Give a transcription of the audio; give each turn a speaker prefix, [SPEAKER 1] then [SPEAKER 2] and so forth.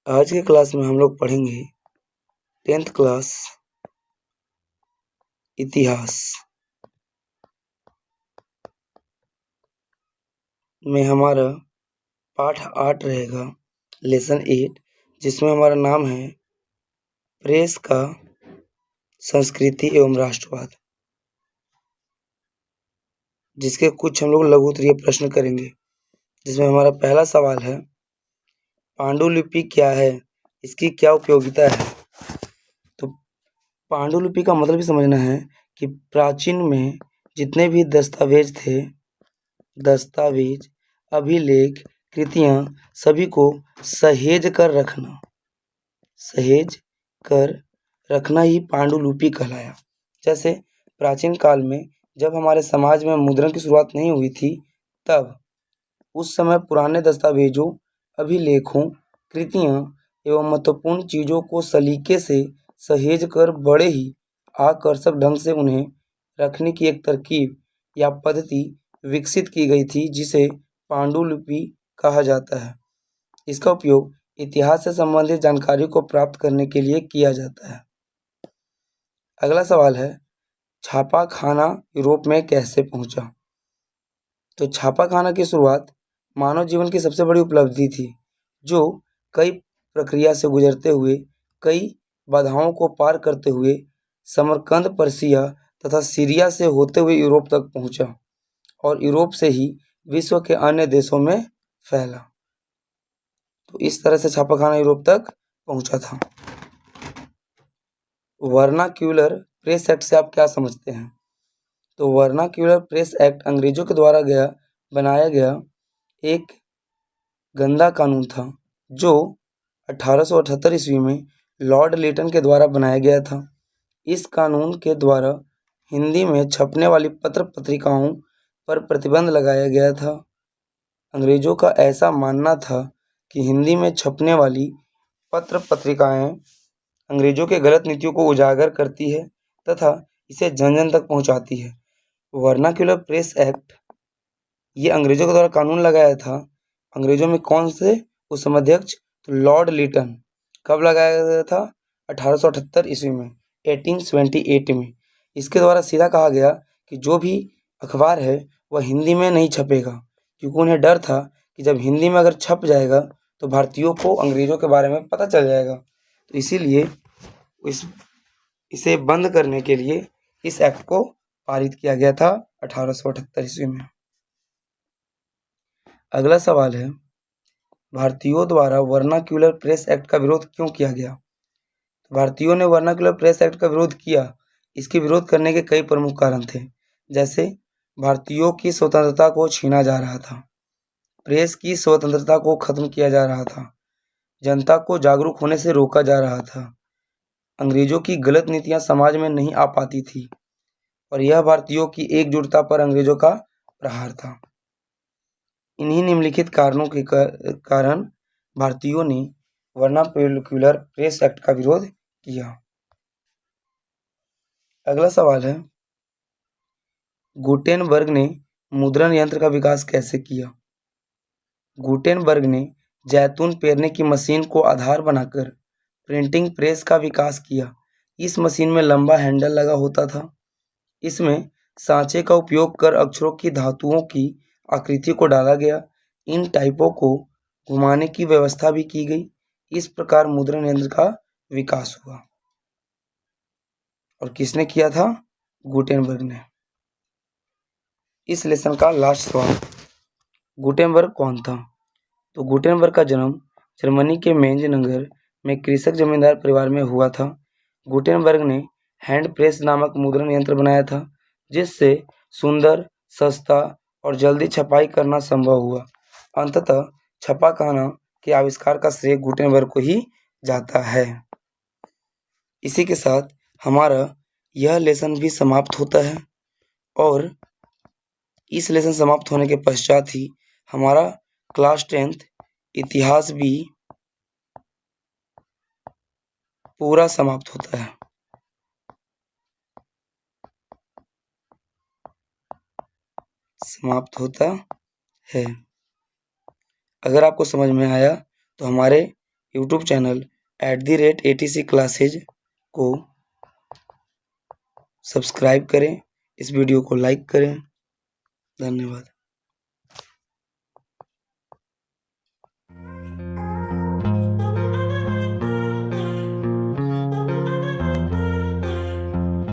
[SPEAKER 1] आज के क्लास में हम लोग पढ़ेंगे 10th क्लास इतिहास में हमारा पाठ 8 रहेगा, लेसन 8, जिसमें हमारा नाम है प्रेस का संस्कृति एवं राष्ट्रवाद, जिसके कुछ हम लोग लघु उत्तरीय प्रश्न करेंगे। जिसमें हमारा पहला सवाल है, पांडुलिपि क्या है, इसकी क्या उपयोगिता है। तो पांडुलिपि का मतलब ही समझना है कि प्राचीन में जितने भी दस्तावेज थे, दस्तावेज, अभिलेख, कृतियां, सभी को सहेज कर रखना ही पांडुलिपि कहलाया। जैसे प्राचीन काल में जब हमारे समाज में मुद्रण की शुरुआत नहीं हुई थी, तब उस समय पुराने दस्तावेजों, अभिलेखों, कृतियां एवं महत्वपूर्ण चीज़ों को सलीके से सहेज कर बड़े ही आकर्षक ढंग से उन्हें रखने की एक तरकीब या पद्धति विकसित की गई थी, जिसे पांडुलिपि कहा जाता है। इसका उपयोग इतिहास से संबंधित जानकारी को प्राप्त करने के लिए किया जाता है। अगला सवाल है, छापाखाना यूरोप में कैसे पहुंचा। तो छापाखाना की शुरुआत मानव जीवन की सबसे बड़ी उपलब्धि थी, जो कई प्रक्रिया से गुजरते हुए, कई बाधाओं को पार करते हुए समरकंद, पर्सिया तथा सीरिया से होते हुए यूरोप तक पहुंचा और यूरोप से ही विश्व के अन्य देशों में फैला। तो इस तरह से छापाखाना यूरोप तक पहुंचा था। वर्नाक्यूलर प्रेस एक्ट से आप क्या समझते हैं। तो वर्नाक्यूलर प्रेस एक्ट अंग्रेजों के द्वारा बनाया गया एक गंदा कानून था, जो 1878 ईस्वी में लॉर्ड लिटन के द्वारा बनाया गया था। इस कानून के द्वारा हिंदी में छपने वाली पत्र पत्रिकाओं पर प्रतिबंध लगाया गया था। अंग्रेजों का ऐसा मानना था कि हिंदी में छपने वाली पत्र पत्रिकाएं अंग्रेजों के गलत नीतियों को उजागर करती है तथा इसे जन जन तक पहुंचाती है। वर्नाक्यूलर प्रेस एक्ट ये अंग्रेजों के द्वारा कानून लगाया था। अंग्रेजों में कौन से उस समय अध्यक्ष, तो लॉर्ड लिटन। कब लगाया गया था, 1878 ईस्वी में, 1878 में। इसके द्वारा सीधा कहा गया कि जो भी अखबार है वह हिंदी में नहीं छपेगा, क्योंकि उन्हें डर था कि जब हिंदी में अगर छप जाएगा तो भारतीयों को अंग्रेजों के बारे में पता चल जाएगा। तो इसीलिए इसे बंद करने के लिए इस एक्ट को पारित किया गया था 1878 ईस्वी में। अगला सवाल है, भारतीयों द्वारा वर्नाक्यूलर प्रेस एक्ट का विरोध क्यों किया गया। तो भारतीयों ने वर्नाक्यूलर प्रेस एक्ट का विरोध किया। इसके विरोध करने के कई प्रमुख कारण थे, जैसे भारतीयों की स्वतंत्रता को छीना जा रहा था, प्रेस की स्वतंत्रता को खत्म किया जा रहा था, जनता को जागरूक होने से रोका जा रहा था, अंग्रेजों की गलत नीतियां समाज में नहीं आ पाती थी और यह भारतीयों की एकजुटता पर अंग्रेजों का प्रहार था। इन्हीं निम्नलिखित कारणों के कारण भारतीयों ने वर्नाक्यूलर प्रेस एक्ट का विरोध किया। अगला सवाल है, गुटेनबर्ग ने मुद्रण यंत्र का विकास कैसे किया। गुटेनबर्ग ने जैतून पेरने की मशीन को आधार बनाकर प्रिंटिंग प्रेस का विकास किया। इस मशीन में लंबा हैंडल लगा होता था। इसमें सांचे का उपयोग कर अक्षरों की धातुओं की आकृति को डाला गया। इन टाइपों को घुमाने की व्यवस्था भी की गई। इस प्रकार मुद्रण यंत्र का विकास हुआ। और किसने किया था, गुटेनबर्ग ने। इस लेसन का लास्ट सवाल, गुटेनबर्ग कौन था। तो गुटेनबर्ग का जन्म जर्मनी के मेंज नगर में कृषक जमींदार परिवार में हुआ था। गुटेनबर्ग ने हैंड प्रेस नामक मुद्रण यंत्र बनाया था, जिससे सुंदर, सस्ता और जल्दी छपाई करना संभव हुआ। अंततः छपाखाना के आविष्कार का श्रेय गुटेनबर्ग को ही जाता है। इसी के साथ हमारा यह लेसन भी समाप्त होता है और इस लेसन समाप्त होने के पश्चात ही हमारा क्लास 10th इतिहास भी पूरा समाप्त होता है। अगर आपको समझ में आया तो हमारे यूट्यूब चैनल @ATC क्लासेज को सब्सक्राइब करें, इस वीडियो को लाइक करें। धन्यवाद।